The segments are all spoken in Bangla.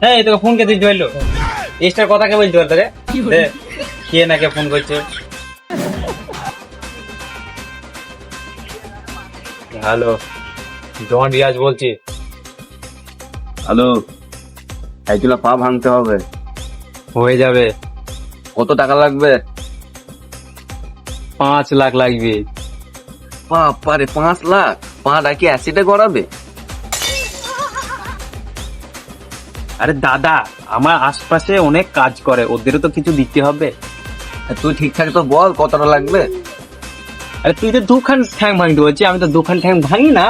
হ্যাঁ তোকে ফোন কে দিতে হইলো এক্সট্রা কথা কে বলতে পারতে রে কে না কে ফোন করছে হ্যালো জন রিয়াজ বলছি হ্যালো, এইগুলা পা ভাঙতে হবে। হয়ে যাবে কত টাকা লাগবে? 5 লাখ লাগবে বাপারে 5 লাখ? পাটা কি অ্যাসিডে করাবে? আরে দাদা আমার আশপাশে অনেক কাজ করে ওদেরও তো কিছু দিতে হবে তুই ঠিকঠাক তো বল কতটা লাগবে। আরে তুই তো দুখান ঠ্যাং ভাঙতে বলছিস আমি তো দুখান ঠ্যাং ভাঙি না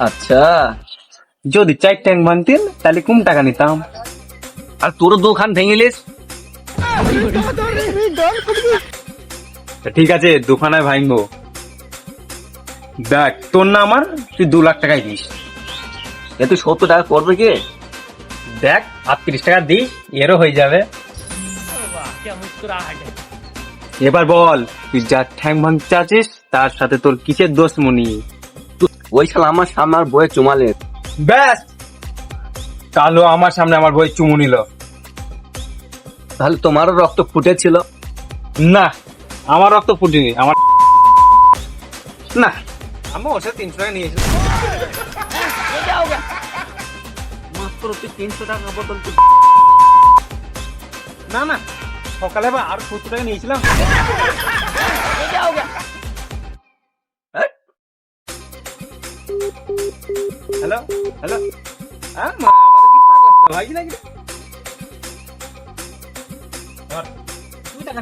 আচ্ছা, যদি 4 ঠ্যাং ভাঙতেন তাহলে কম টাকা নিতাম আর তোর দোকান ভেঙেলিস? ঠিক আছে দোকানে ভাঙবো দেখ তোর না আমার তুই 2 লাখ টাকাই দিস এ তুই 70 টাকা করবে কি? দেখ 38 টাকা দিস এরও হয়ে যাবে এবার বল তুই যা ঠ্যাং ভাঙতে চাচ্ছিস তার সাথে তোর কিসের দোষ মনি ওই শালা আমার সামনে আর বইয়ে চুমালে। ব্যাস কালো আমার সামনে আমার বই চুমু নিল তাহলে তোমারও রক্ত ফুটেছিল? না আমার রক্ত ফুটিনি আমার না আমি ওর সাথে 300 টাকা নিয়েছি মাত্র তুই 300 টাকা বদল না না সকালে আর 70 টাকা নিয়েছিলাম হ্যালো হ্যালো হ্যাঁ আমার কি পাগলা ভাই নাকি তুই টাকা